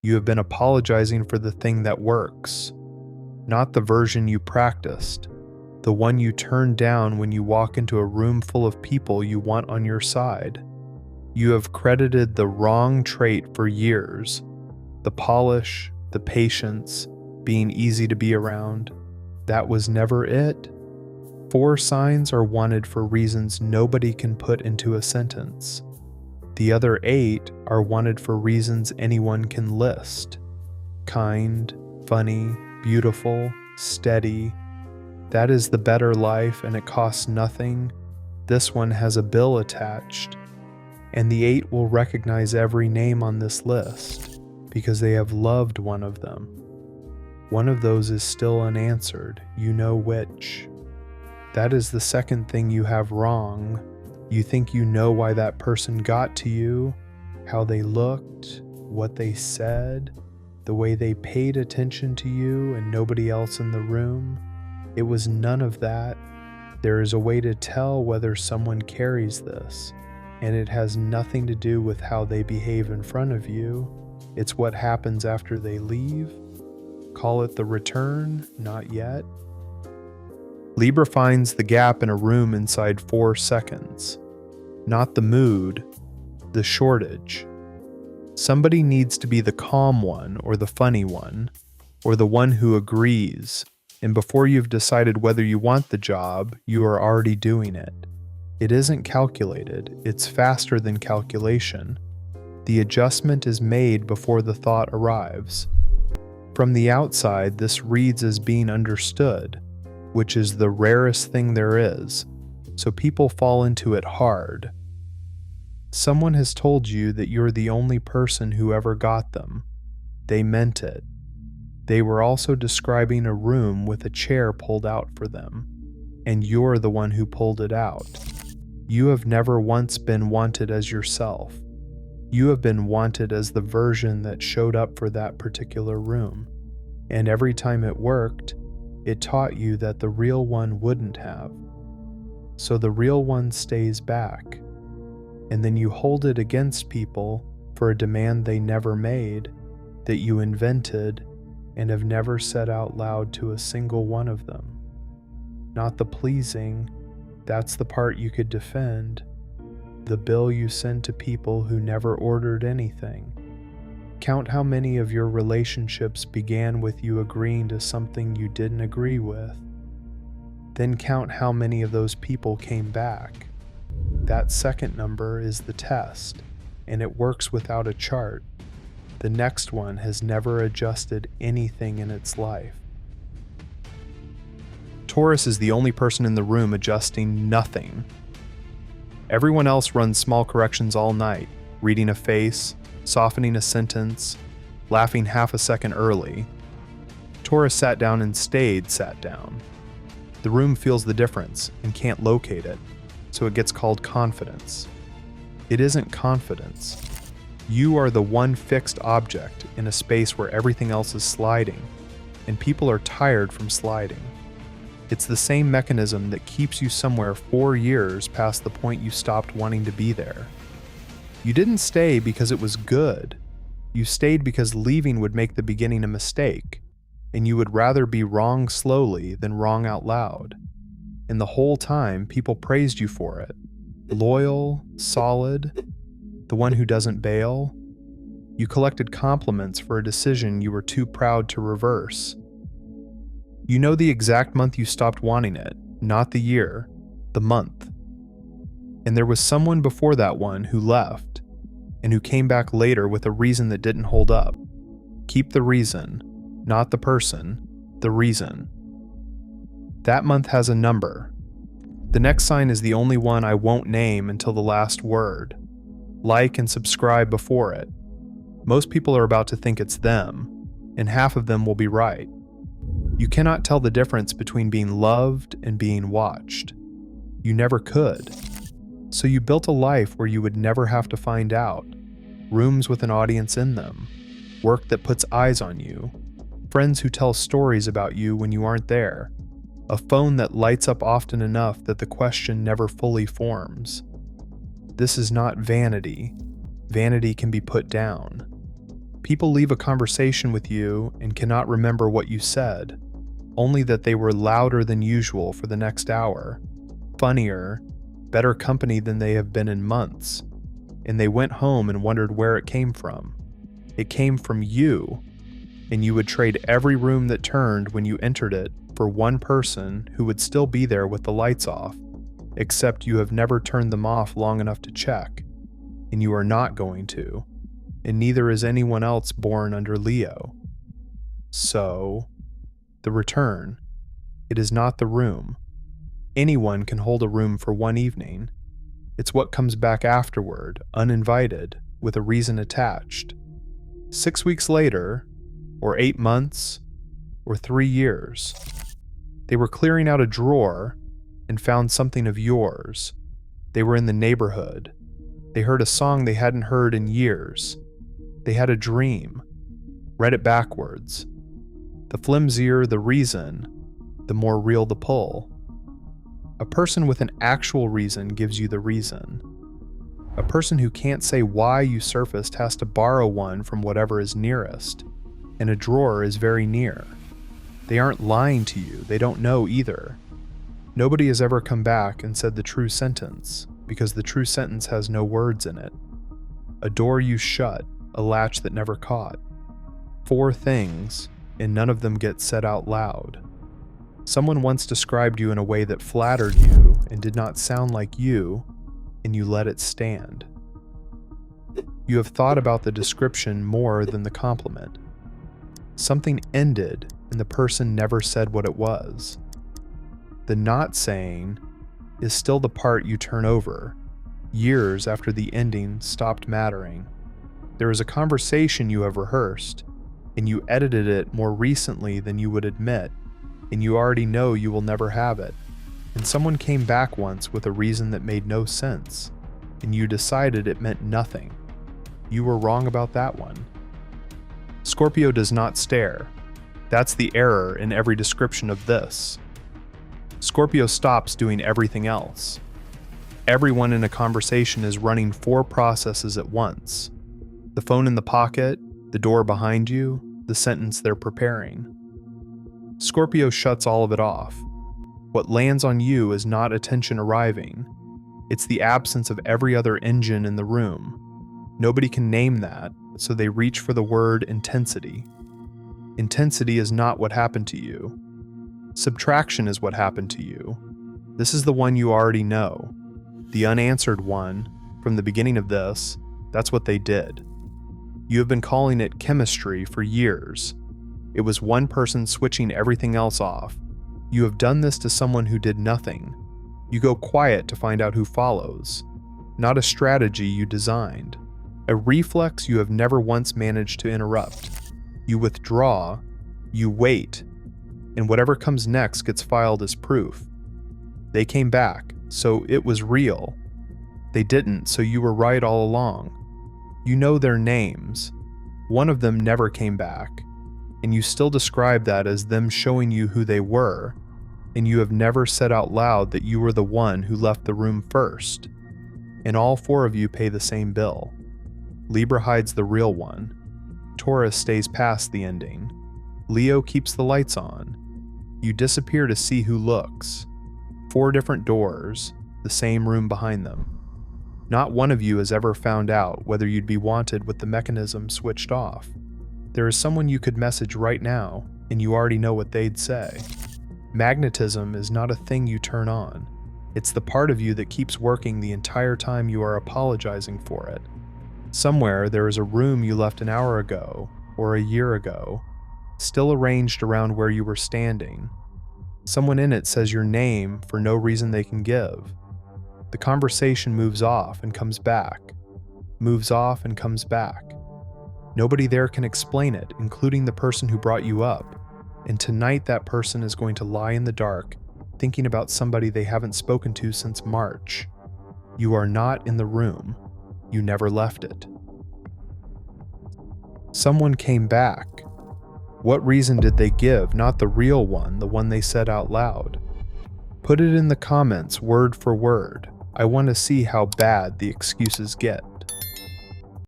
You have been apologizing for the thing that works, not the version you practiced, the one you turn down when you walk into a room full of people you want on your side. You have credited the wrong trait for years: the polish, the patience, being easy to be around. That was never it. 4 signs are wanted for reasons nobody can put into a sentence. The other 8 are wanted for reasons anyone can list: kind, funny, beautiful, steady. That is the better life, and it costs nothing. This one has a bill attached. And the 8 will recognize every name on this list because they have loved one of them. One of those is still unanswered. You know which. That is the second thing you have wrong. You think you know why that person got to you, how they looked, what they said, the way they paid attention to you and nobody else in the room. It was none of that. There is a way to tell whether someone carries this, and it has nothing to do with how they behave in front of you. It's what happens after they leave. Call it the return, not yet. Libra finds the gap in a room inside 4 seconds. Not the mood, the shortage. Somebody needs to be the calm one, or the funny one, or the one who agrees, and before you've decided whether you want the job, you are already doing it. It isn't calculated, it's faster than calculation. The adjustment is made before the thought arrives. From the outside, this reads as being understood, which is the rarest thing there is, so people fall into it hard. Someone has told you that you're the only person who ever got them. They meant it. They were also describing a room with a chair pulled out for them, and you're the one who pulled it out. You have never once been wanted as yourself. You have been wanted as the version that showed up for that particular room, and every time it worked, it taught you that the real one wouldn't have. So the real one stays back, and then you hold it against people for a demand they never made, that you invented, and have never said out loud to a single one of them. Not the pleasing, that's the part you could defend. The bill you send to people who never ordered anything. Count how many of your relationships began with you agreeing to something you didn't agree with. Then count how many of those people came back. That second number is the test, and it works without a chart. The next one has never adjusted anything in its life. Taurus is the only person in the room adjusting nothing. Everyone else runs small corrections all night, reading a face, softening a sentence, laughing half a second early. Taurus sat down and stayed sat down. The room feels the difference and can't locate it, so it gets called confidence. It isn't confidence. You are the one fixed object in a space where everything else is sliding, and people are tired from sliding. It's the same mechanism that keeps you somewhere 4 years past the point you stopped wanting to be there. You didn't stay because it was good. You stayed because leaving would make the beginning a mistake, and you would rather be wrong slowly than wrong out loud. And the whole time, people praised you for it. Loyal, solid, the one who doesn't bail. You collected compliments for a decision you were too proud to reverse. You know the exact month you stopped wanting it, not the year, the month. And there was someone before that one who left, and who came back later with a reason that didn't hold up. Keep the reason, not the person, the reason. That month has a number. The next sign is the only one I won't name until the last word. Like and subscribe before it. Most people are about to think it's them, and half of them will be right. You cannot tell the difference between being loved and being watched. You never could. So you built a life where you would never have to find out. Rooms with an audience in them. Work that puts eyes on you. Friends who tell stories about you when you aren't there. A phone that lights up often enough that the question never fully forms. This is not vanity. Vanity can be put down. People leave a conversation with you and cannot remember what you said, only that they were louder than usual for the next hour, funnier, better company than they have been in months, and they went home and wondered where it came from. It came from you, and you would trade every room that turned when you entered it for one person who would still be there with the lights off, except you have never turned them off long enough to check, and you are not going to, and neither is anyone else born under Leo. So, the return. It is not the room. Anyone can hold a room for one evening. It's what comes back afterward, uninvited, with a reason attached. 6 weeks later, or 8 months, or 3 years. They were clearing out a drawer and found something of yours. They were in the neighborhood. They heard a song they hadn't heard in years. They had a dream. Read it backwards. The flimsier the reason, the more real the pull. A person with an actual reason gives you the reason. A person who can't say why you surfaced has to borrow one from whatever is nearest, and a drawer is very near. They aren't lying to you, they don't know either. Nobody has ever come back and said the true sentence, because the true sentence has no words in it. A door you shut, a latch that never caught. 4 things, and none of them get said out loud. Someone once described you in a way that flattered you and did not sound like you, and you let it stand. You have thought about the description more than the compliment. Something ended, and the person never said what it was. The not saying is still the part you turn over, years after the ending stopped mattering. There is a conversation you have rehearsed, and you edited it more recently than you would admit, and you already know you will never have it. And someone came back once with a reason that made no sense, and you decided it meant nothing. You were wrong about that one. Scorpio does not stare. That's the error in every description of this. Scorpio stops doing everything else. Everyone in a conversation is running 4 processes at once. The phone in the pocket, the door behind you, the sentence they're preparing. Scorpio shuts all of it off. What lands on you is not attention arriving. It's the absence of every other engine in the room. Nobody can name that, so they reach for the word intensity. Intensity is not what happened to you. Subtraction is what happened to you. This is the one you already know. The unanswered one, from the beginning of this, that's what they did. You have been calling it chemistry for years. It was one person switching everything else off. You have done this to someone who did nothing. You go quiet to find out who follows. Not a strategy you designed. A reflex you have never once managed to interrupt. You withdraw, you wait, and whatever comes next gets filed as proof. They came back, so it was real. They didn't, so you were right all along. You know their names. One of them never came back, and you still describe that as them showing you who they were, and you have never said out loud that you were the one who left the room first. And all 4 of you pay the same bill. Libra hides the real one. Taurus stays past the ending. Leo keeps the lights on. You disappear to see who looks. 4 different doors, the same room behind them. Not one of you has ever found out whether you'd be wanted with the mechanism switched off. There is someone you could message right now, and you already know what they'd say. Magnetism is not a thing you turn on. It's the part of you that keeps working the entire time you are apologizing for it. Somewhere there is a room you left an hour ago, or a year ago, still arranged around where you were standing. Someone in it says your name for no reason they can give. The conversation moves off and comes back, moves off and comes back. Nobody there can explain it, including the person who brought you up, and tonight that person is going to lie in the dark, thinking about somebody they haven't spoken to since March. You are not in the room. You never left it. Someone came back. What reason did they give? Not the real one, the one they said out loud. Put it in the comments word for word. I want to see how bad the excuses get.